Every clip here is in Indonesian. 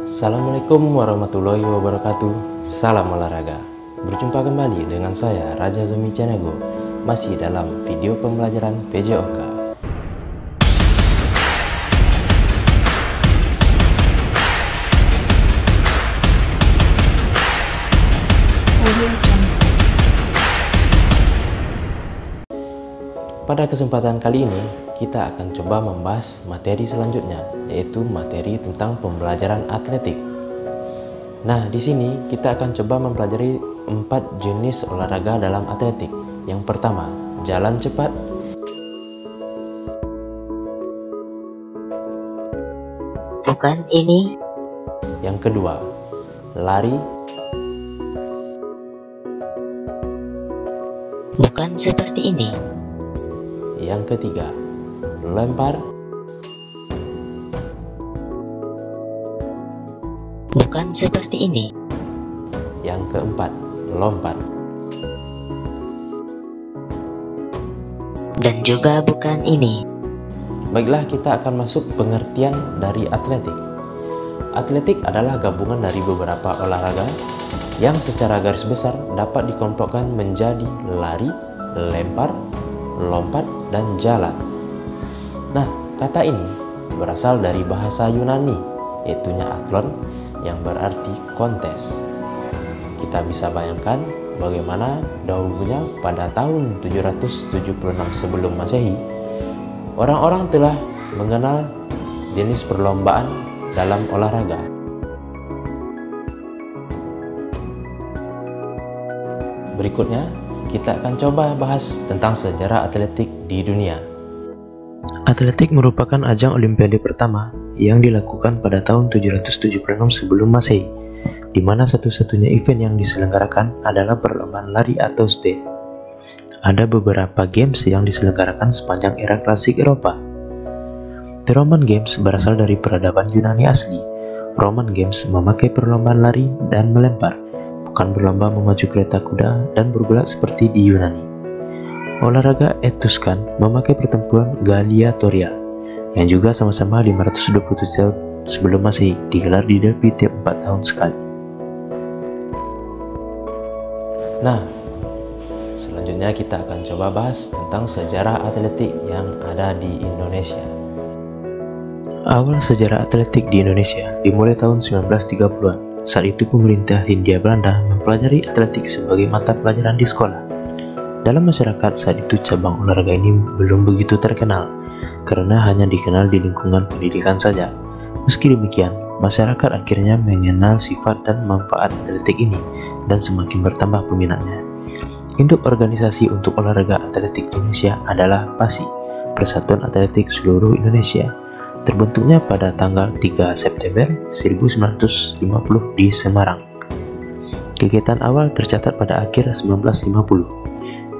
Assalamualaikum warahmatullahi wabarakatuh. Salam olahraga. Berjumpa kembali dengan saya Raja Zumi Canego, masih dalam video pembelajaran PJOK. Pada kesempatan kali ini, kita akan coba membahas materi selanjutnya, yaitu materi tentang pembelajaran atletik. Nah, di sini kita akan coba mempelajari 4 jenis olahraga dalam atletik. Yang pertama, jalan cepat. Bukan ini. Yang kedua, lari. Bukan seperti ini. Yang ketiga, lempar. Bukan seperti ini. Yang keempat, lompat. Dan juga bukan ini. Baiklah, kita akan masuk pengertian dari atletik. Atletik adalah gabungan dari beberapa olahraga yang secara garis besar dapat dikelompokkan menjadi lari, lempar, lompat, dan jalan. Nah, kata ini berasal dari bahasa Yunani, yaitunya athlon, yang berarti kontes. Kita bisa bayangkan bagaimana dahulunya pada tahun 776 sebelum Masehi, orang-orang telah mengenal jenis perlombaan dalam olahraga. Berikutnya, kita akan coba bahas tentang sejarah atletik di dunia. Atletik merupakan ajang olimpiade pertama yang dilakukan pada tahun 776 sebelum Masehi, di mana satu-satunya event yang diselenggarakan adalah perlombaan lari atau step. Ada beberapa games yang diselenggarakan sepanjang era klasik Eropa. The Roman Games berasal dari peradaban Yunani asli. Roman Games memakai perlombaan lari dan melempar, bukan berlomba memacu kereta kuda dan bergulat seperti di Yunani. Olahraga Etruskan memakai pertempuran gladiatorial, yang juga sama-sama 527 tahun sebelum Masehi, digelar di Delphi tiap 4 tahun sekali. Nah, selanjutnya kita akan coba bahas tentang sejarah atletik yang ada di Indonesia. Awal sejarah atletik di Indonesia dimulai tahun 1930-an. Saat itu pemerintah Hindia Belanda mempelajari atletik sebagai mata pelajaran di sekolah. Dalam masyarakat saat itu cabang olahraga ini belum begitu terkenal, karena hanya dikenal di lingkungan pendidikan saja. Meski demikian, masyarakat akhirnya mengenal sifat dan manfaat atletik ini dan semakin bertambah peminatnya. Induk organisasi untuk olahraga atletik Indonesia adalah PASI, Persatuan Atletik Seluruh Indonesia. Terbentuknya pada tanggal 3 September 1950 di Semarang. Kegiatan awal tercatat pada akhir 1950,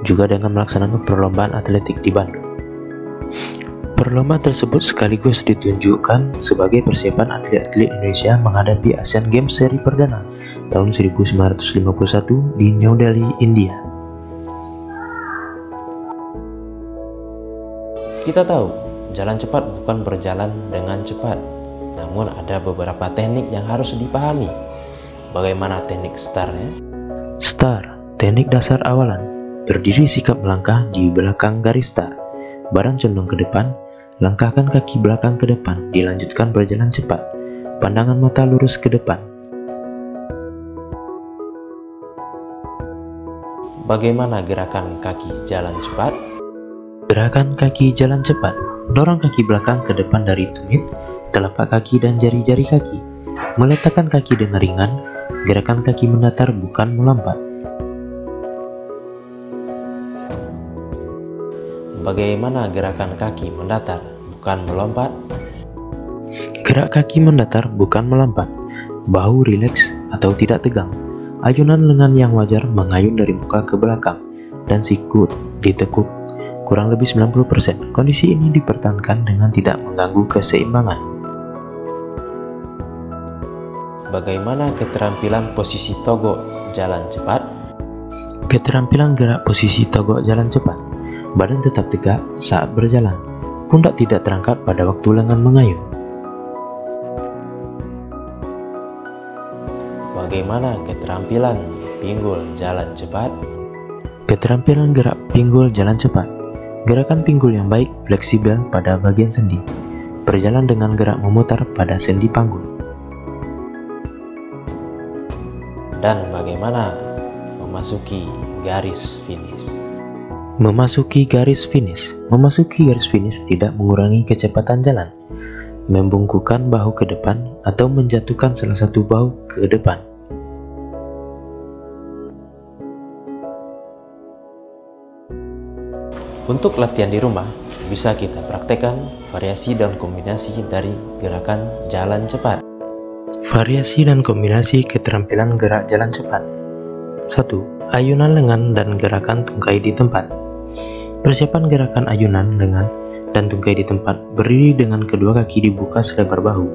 juga dengan melaksanakan perlombaan atletik di Bandung. Perlombaan tersebut sekaligus ditunjukkan sebagai persiapan atlet-atlet Indonesia menghadapi Asian Games seri perdana tahun 1951 di New Delhi, India. Kita tahu, jalan cepat bukan berjalan dengan cepat, namun ada beberapa teknik yang harus dipahami. Bagaimana teknik startnya? Start, teknik dasar awalan. Berdiri sikap melangkah di belakang garis start. Badan condong ke depan, langkahkan kaki belakang ke depan, dilanjutkan berjalan cepat. Pandangan mata lurus ke depan. Bagaimana gerakan kaki jalan cepat? Gerakan kaki jalan cepat. Dorong kaki belakang ke depan dari tumit, telapak kaki dan jari-jari kaki. Meletakkan kaki dengan ringan. Gerakan kaki mendatar bukan melompat. Bagaimana gerakan kaki mendatar bukan melompat? Gerak kaki mendatar bukan melompat. Bahu rileks atau tidak tegang. Ayunan lengan yang wajar mengayun dari muka ke belakang, dan sikut ditekuk kurang lebih 90%. Kondisi ini dipertahankan dengan tidak mengganggu keseimbangan. Bagaimana keterampilan posisi togok jalan cepat? Keterampilan gerak posisi togok jalan cepat. Badan tetap tegak saat berjalan. Pundak tidak terangkat pada waktu lengan mengayun. bagaimana keterampilan pinggul jalan cepat? Keterampilan gerak pinggul jalan cepat. Gerakan pinggul yang baik fleksibel pada bagian sendi, berjalan dengan gerak memutar pada sendi panggul. Dan bagaimana memasuki garis finish? Memasuki garis finish. Memasuki garis finish tidak mengurangi kecepatan jalan, membungkukkan bahu ke depan atau menjatuhkan salah satu bahu ke depan. Untuk latihan di rumah, bisa kita praktekkan variasi dan kombinasi dari gerakan jalan cepat. Variasi dan kombinasi keterampilan gerak jalan cepat. 1. Ayunan lengan dan gerakan tungkai di tempat. Persiapan gerakan ayunan lengan dan tungkai di tempat. Berdiri dengan kedua kaki dibuka selebar bahu,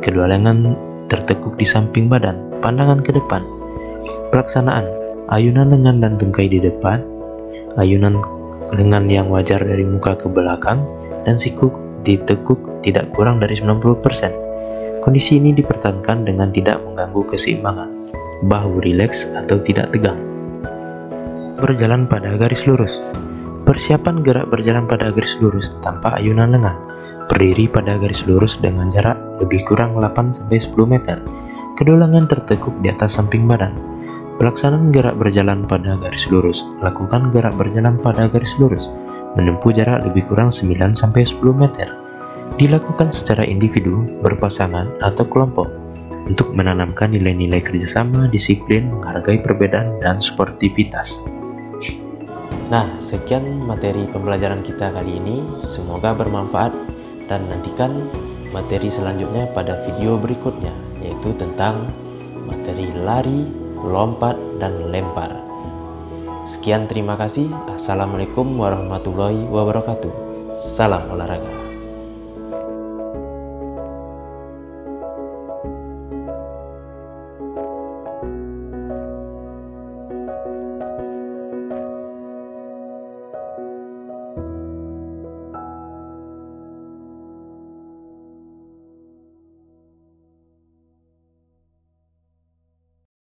kedua lengan tertekuk di samping badan, pandangan ke depan. Pelaksanaan ayunan lengan dan tungkai di depan, ayunan lengan yang wajar dari muka ke belakang, dan siku ditekuk tidak kurang dari 90%. Kondisi ini dipertahankan dengan tidak mengganggu keseimbangan, bahu rileks atau tidak tegang. Berjalan pada garis lurus. Persiapan gerak berjalan pada garis lurus tanpa ayunan lengan. Berdiri pada garis lurus dengan jarak lebih kurang 8-10 meter. Kedua lengan tertekuk di atas samping badan. Pelaksanaan gerak berjalan pada garis lurus. Lakukan gerak berjalan pada garis lurus, menempuh jarak lebih kurang 9-10 meter. Dilakukan secara individu, berpasangan, atau kelompok untuk menanamkan nilai-nilai kerjasama, disiplin, menghargai perbedaan, dan sportivitas. Nah, sekian materi pembelajaran kita kali ini. Semoga bermanfaat dan nantikan materi selanjutnya pada video berikutnya, yaitu tentang materi lari, lompat, dan lempar. Sekian, terima kasih. Assalamualaikum warahmatullahi wabarakatuh. Salam olahraga.